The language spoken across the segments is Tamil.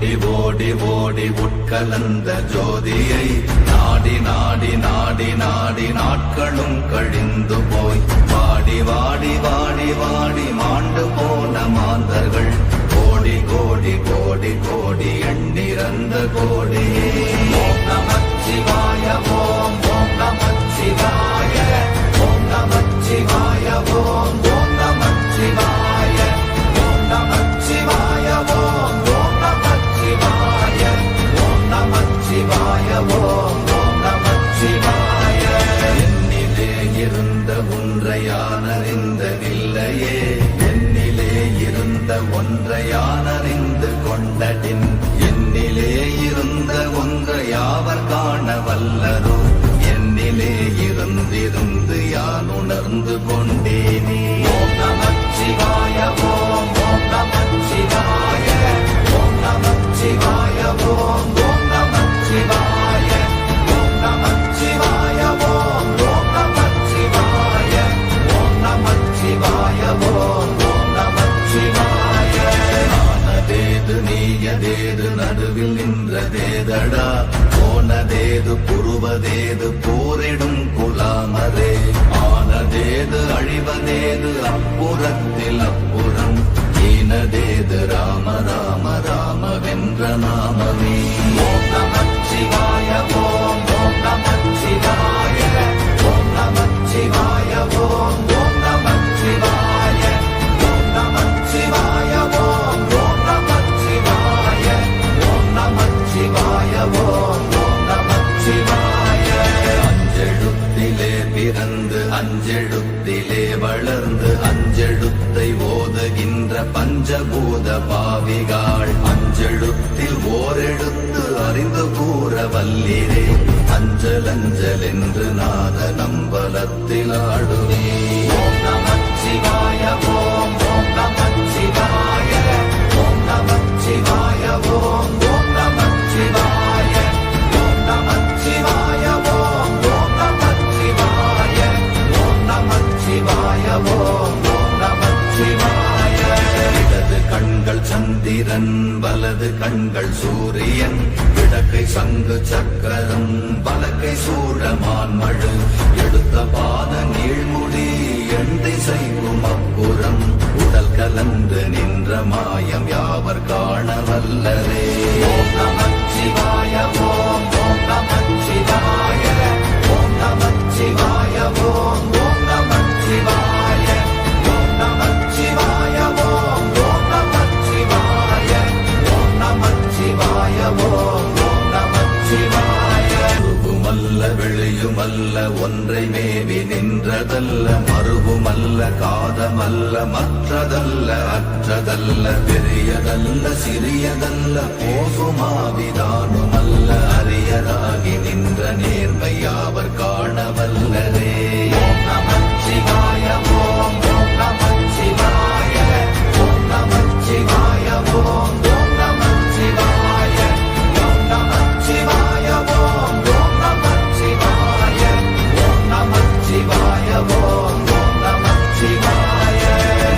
ஓடி ஓடி ஓடி உட்கலந்த ஜோதியை நாடி நாடி நாடி நாடி நாட்களும் கழிந்து போய் வாடி வாடி வாடி வாடி மாண்டு போன மாந்தர்கள் கோடி கோடி கோடி கோடி எண்ணிறந்த கோடியே. ஓம் நமச்சிவாய ஓம் ஓம் நமச்சிவாய ஓம் நமச்சிவாய ஓம் ஓம் நமச்சிவாய ஓம் நமச்சிவாய ஓம் ஓம் நமச்சிவாய ஓம் நமச்சிவாய ஓம் ஓம் நமச்சிவாய. என்னிலே இருந்த ஒன்றை யான் அறிந்ததில்லையே, என்னிலே இருந்த ஒன்றை யான் அறிந்து கொண்டடின், என்னிலே இருந்த ஒன்றை யாவர் காண வல்லரோ, என்னிலே இருந்திருந்து யான் உணர்ந்து கொண்டேனே. ஓம் நமச்சிவாய ஓம் ஓம் நமச்சிவாய ஓம் நமச்சிவாய ஓம் ஓம் நமச்சிவாய ஓம் நமச்சிவாய ஓம் ஓம் நமச்சிவாய ஓம் நமச்சிவாய ஓம் ஓம் நமச்சிவாய. ஆனதேது நீயதேது நடுவில் நின்றதேதடா, போனதேது புருவதேது போரிடும் குலாமரே, ஆனதேது அழிவதேது அப்புறத்தில் அப்புறம், ஈனதேது ராம ராம ராம வென்ற நாமமே. ஓம் நமச்சிவாய ஓம் ஓம் நமச்சிவாய ஓம் நமச்சிவாய ஓம் ஓம் நமச்சிவாய ஓம் நமச்சிவாய ஓம் ஓம் நமச்சிவாய ஓம் நமச்சிவாய ஓம் ஓம் நமச்சிவாய. அஞ்செழுத்திலே பிறந்து அஞ்செழுத்திலே வளர்ந்து அஞ்செழுத்தை ஓதுகின்ற பஞ்சபூத பாவிகாள், அஞ்செழுத்தில் ஓரெழுத்து அறிந்து கூற வல்லிரே, அஞ்சல் அஞ்சல் என்று நாத நம்பலத்தில் ஆடுவே. ஓம் நமச்சிவாய ஓம் ஓம் நமச்சிவாய ஓம் நமச்சிவாய ஓம் ஓம் நமச்சிவாய ஓம் நமச்சிவாய ஓம் ஓம் நமச்சிவாய ஓம் நமச்சிவாய ஓம் ஓம் நமச்சிவாய. இடது கண்கள் சந்திரன் வலது கண்கள் சூரியன், இடக்கை சங்கு சக்கரம் வலக்கை சூழமான் மழு, எடுத்த பாத நீழ்முடி எண் திசைக்கும் அப்புறம், உடல் கலந்து நின்ற மாயம் யாவர் காண வல்லரே. ஓம் நமச்சிவாய ஓம் ஓம் நமச்சிவாய ஓம் நமச்சிவாய ஓம் ஓம் நமச்சிவாய ஓம் நமச்சிவாய ஓம் ஓம் நமச்சிவாய ஓம் நமச்சிவாய ஓம் ஓம் நமச்சிவாய. உருவுமல்ல வெளியுமல்ல ஒன்றை மேவி நின்றதல்ல, மறுவுமல்ல காதமல்ல மற்றதல்ல அற்றதல்ல, பெரியதல்ல சிறியதல்ல போகுமாவிதானுமல்ல, அரியராகி நின்ற நேர்மை யாவர் காண வல்லரே. ஓம் நமச்சிவாய ஓம் ஓம் நமச்சிவாய ஓம் நமச்சிவாய ஓம் ஓம் நமச்சிவாய ஓம் நமச்சிவாய ஓம் ஓம் நமச்சிவாய ஓம் நமச்சிவாய ஓம் ஓம் நமச்சிவாய.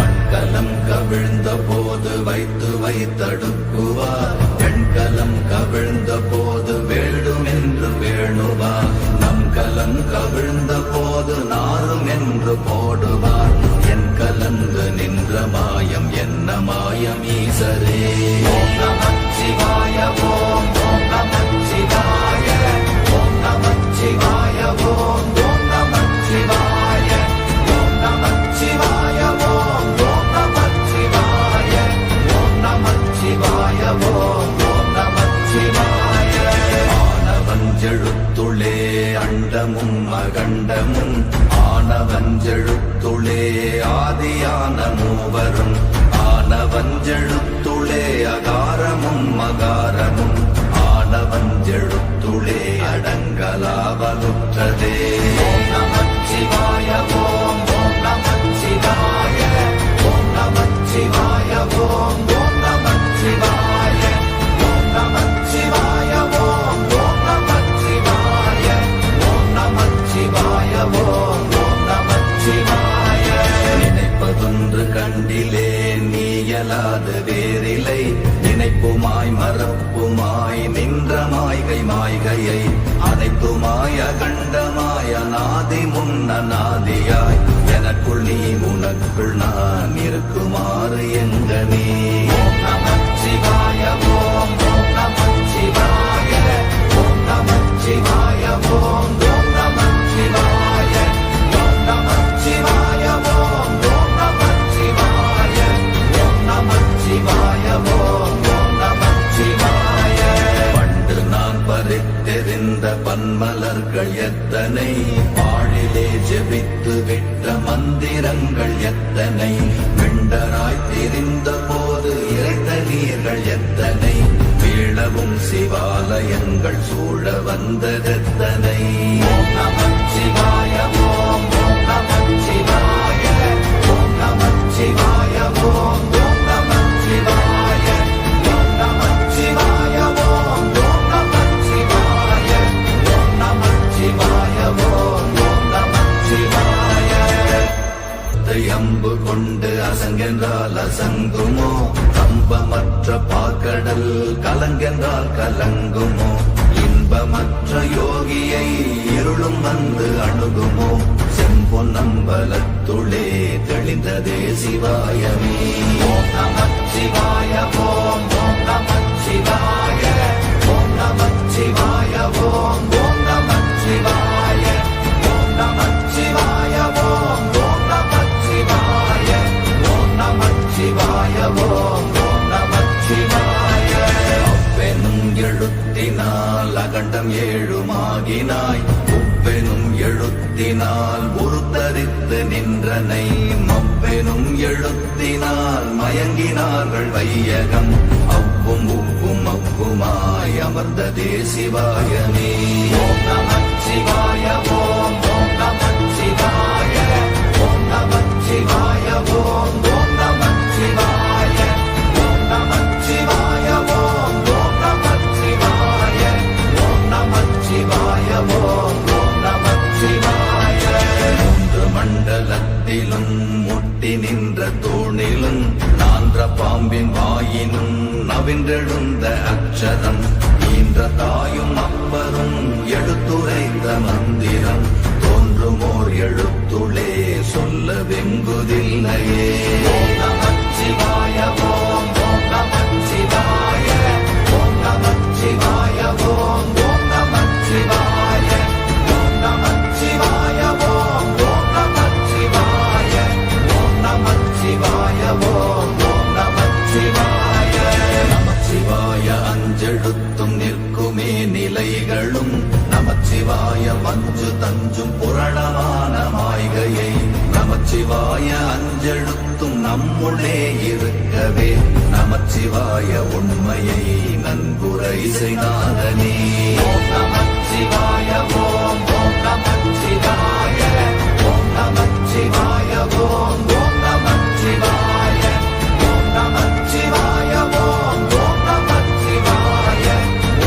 மண்கலம் கவிழ்ந்த போது வைத்து வைத்தடுக்குவார், பெண்கலம் கவிழ்ந்த போது வேடும் என்று வேணுவார், நம் கலம் கவிழ்ந்த போது நாரும் என்று போடுவார், என் கலந்து நின்ற மாயம் என்ன மாயம் ஈசரே. ஓம் நமச்சிவாய ஓம் ஓம் நமச்சிவாய ஓம் நமச்சிவாய ஓம் ஓம் நமச்சிவாய ஓம் நமச்சிவாய ஓம் ஓம் நமச்சிவாய ஓம் நமச்சிவாய ஓம் ஓம் நமச்சிவாய. ஆனவஞ்செழுத்துளே அண்டமும் அகண்டமும், ஆனவஞ்செழுத்துளே ஆதியான மூவரும், ஆனவஞ்செழுத்துளே அகாரமும் அகாரமும், ஆனவஞ்செழுத்துளே அடங்கலாவலுற்றதே. ஓம் நமச்சிவாய ஓம் ஓம் நமச்சிவாய ஓம் நமச்சிவாய ஓம் ஓம் நமச்சிவாய ஓம் நமச்சிவாய ஓம் ஓம் நமச்சிவாய ஓம் நமச்சிவாய ஓம் ஓம் நமச்சிவாய. நினைப்பதொன்று கண்டிலே நீயலாது வேறில்லை, நினைப்புமாய் மறப்பு முன்னநாதியாய் எனக்குள் நீ உனக்குள் நான் இருக்குமாறு எங்கனே. ஓம் நமச்சிவாய ஓம் ஓம் நமச்சிவாய ஓம் நமச்சிவாய ஓம் ஓம் நமச்சிவாய ஓம் நமச்சிவாய ஓம் ஓம் நமச்சிவாய ஓம் நமச்சிவாய ஓம் ஓம் நமச்சிவாய. பண்டு நான் பறித்தெறிந்த பன்மலர்கள் எத்தனை, பாழிலே ஜெபித்து விட்ட மந்திரங்கள் எத்தனை, விண்டராய் திரிந்த போது இறைத்த நீர்கள் எத்தனை, வீழவும் சிவாலயங்கள் சூழ வந்ததெத்தனை. ஓம் நமச்சிவாய ஓம் ஓம் நமச்சிவாய ஓம் நமச்சிவாய ஓம் ஓம் நமச்சிவாய ஓம் நமச்சிவாய ஓம் ஓம் நமச்சிவாய ஓம் நமச்சிவாய ஓம் ஓம் நமச்சிவாய. அம்பு கொண்டு அசங்கென்றால் அசங்குமோ, கம்பமற்ற பாக்கடல் கலங்கென்றால் கலங்குமோ, இன்பமற்ற யோகியை இருளும் வந்து அணுகுமோ, செம்பொன்னம்பலத்துளே தெளிந்ததே சிவாயமே. ஓம் நமச்சிவாய ஓம் ஓம் நமச்சிவாய ஓம் நமச்சிவாய ஓம் ஓம் நமச்சிவாய ஓம் நமச்சிவாய ஓம் ஓம் நமச்சிவாய ஓம் நமச்சிவாய ஓம் ஓம் நமச்சிவாய. அப்பெனும் எழுத்தினால் அகண்டம் ஏழுமாகினாய், உப்பெனும் எழுத்தினால் உருத்தரித்து நின்றனை, மப்பெனும் எழுத்தினால் மயங்கினார்கள் வையகம், அவ்வும் உவ்வும் அவ்வுமாய் அமர்ந்ததே சிவாயமே. ஓம் நமச்சிவாய ஓம் ஓம் நமச்சிவாய ஓம் நமச்சிவாய ஓம் ஓம் நமச்சிவாய ஓம் நமச்சிவாய ஓம் ஓம் நமச்சிவாய ஓம் நமச்சிவாய ஓம் ஓம் நமச்சிவாய. மூன்று மண்டலத்திலும் முட்டி நின்ற தூணிலும் நான்ற பாம்பின் வாயினும் நவின்றெழுந்த அக்ஷரம், ஈன்ற தாயும் அப்பரும் எடுத்துரைத்த மந்திரம், தோன்றுமோர் எழுத்துளே சொல்ல வெங்குதில்லையே. ஓம் நமச்சிவாய ஓம் ஓம் நமச்சிவாய ஓம் நமச்சிவாய ஓம் ஓம் நமச்சிவாய ஓம் நமச்சிவாய ஓம் ஓம் நமச்சிவாய ஓம் நமச்சிவாய ஓம் ஓம் நமச்சிவாய. நமச்சிவாய அஞ்செழுத்தும் நிற்குமே நிலைகளும், நமச்சிவாய மஞ்சு தஞ்சும் புரணமான மாய்கையை, நமச்சிவாய அஞ்செழுத்தும் நம்முள்ளே இருக்கவே, நமச்சிவாய உண்மையை நன்குரை செய்தாதனே. ஓம் நமச்சிவாய ஓம் ஓம் நமச்சிவாய ஓம் நமச்சிவாய ஓம் ஓம் நமச்சிவாய ஓம் நமச்சிவாய ஓம் ஓம் நமச்சிவாய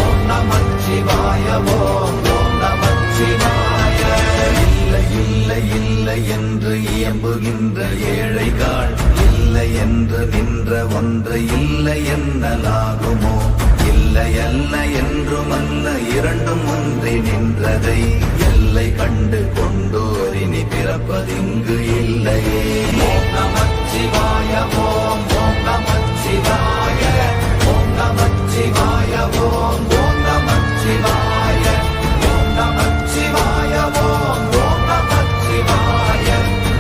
ஓம் நமச்சிவாய ஓம் ஓம் நமச்சிவாய. இல்லை இல்லை இல்லை என்று இயம்புகின்ற ஏழைகள், இல்லை என்று நின்ற ஒன்று இல்லை என்னலாகுமோ, இல்லை அல்ல என்றுமல்ல இரண்டும் ஒன்றி நின்றதை, எல்லை கண்டு கொண்டோரினி பிறப்பதிங்கு இல்லையே. ஓம் நமச்சிவாய ஓம் ஓம் நமச்சிவாய ஓம் நமச்சிவாய ஓம் ஓம் நமச்சிவாய ஓம் நமச்சிவாய ஓம் ஓம் நமச்சிவாய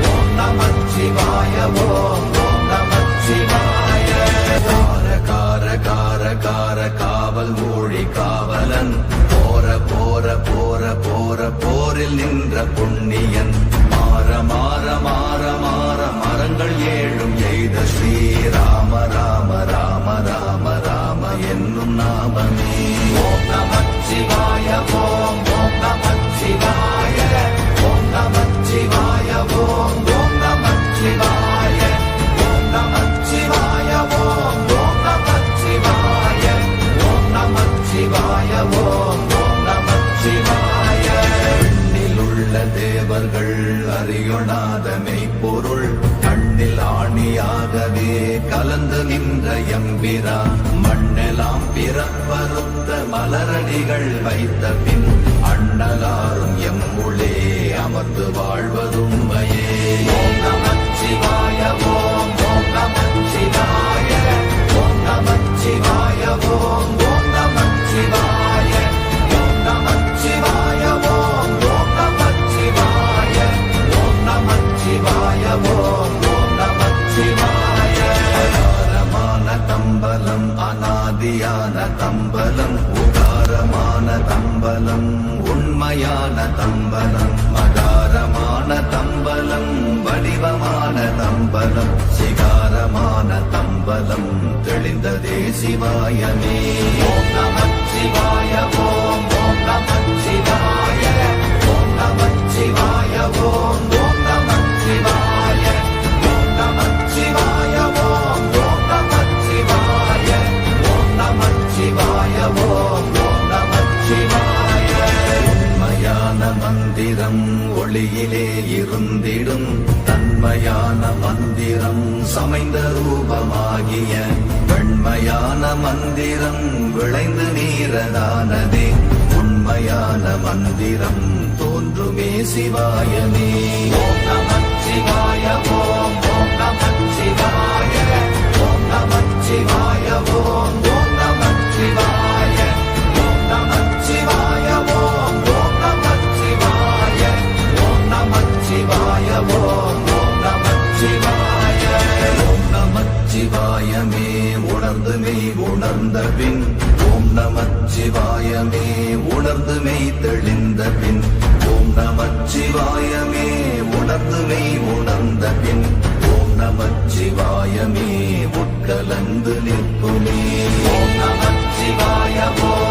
ஓம் நமச்சிவாய ஓம் ஓம் நமச்சிவாய. கார கார கார கார காவல் மொழி காவலன், போர போர போர போர போரில் நின்ற புண்ணியன், மாற மாற மாற மாற மரங்கள் ஏழும் எய்த ஸ்ரீராம ராம ராம ராம ராம என்னும் நாமமே. ஓம் நமச்சிவாய ஓம் ஓம் நமச்சிவாய ஓம் நமச்சிவாய ஓம் ஓம் நமச்சிவாய ஓம் நமச்சிவாய ஓம் ஓம் நமச்சிவாய ஓம் நமச்சிவாய ஓம் ஓம் நமச்சிவாய. விண்ணிலுள்ள தேவர்கள் அறியொணாத மெய்ப்பொருள், கண்ணில் ஆணியாகவே கலந்து நின்ற எம்பிரா, மண்ணெல்லாம் பிறப்பறுத்த மலரடிகள் வைத்த பின் அண்ணலாரும் எம்முளே அமர்ந்து தெளிந்ததே சிவாயமே. ஓம் நமச்சிவாய ஓம் ஓம் நமச்சிவாய ஓம் நமச்சிவாய ஓம் ஓம் நமச்சிவாய ஓம் நமச்சிவாய ஓம் ஓம் நமச்சிவாய ஓம் நமச்சிவாய ஓம் ஓம் நமச்சிவாய. உண்மையான மந்திரம் ஒளியிலே இருந்திடும், தன்மையான மந்திரம் சமைந்த ரூபமாகிய வெண்மையான மந்திரம் விளைந்து நீரதானதே. உண்மையான மந்திரம் தோன்றுமே சிவாயமே. ஓம் நமச்சிவாய ஓம் ஓம் நமச்சிவாய ஓம் நமச்சிவாய ஓம் ஓம் நமச்சிவாய ஓம் நமச்சிவாய ஓம் ஓம் நமச்சிவாய ஓம் நமச்சிவாய ஓம் ஓம் நமச்சிவாய. ஓம் நமச்சிவாயமே உணர்ந்துமே உணர்ந்த பின், ஓம் நமச்சிவாயமே உணர்ந்துமே தெளிந்த பின், ஓம் நமச்சிவாயமே உணர்ந்துமே உணர்ந்த பின், ஓம் நமச்சிவாயமே உட்கலந்து நிற்குமே. ஓம் நமச்சிவாய ஓம்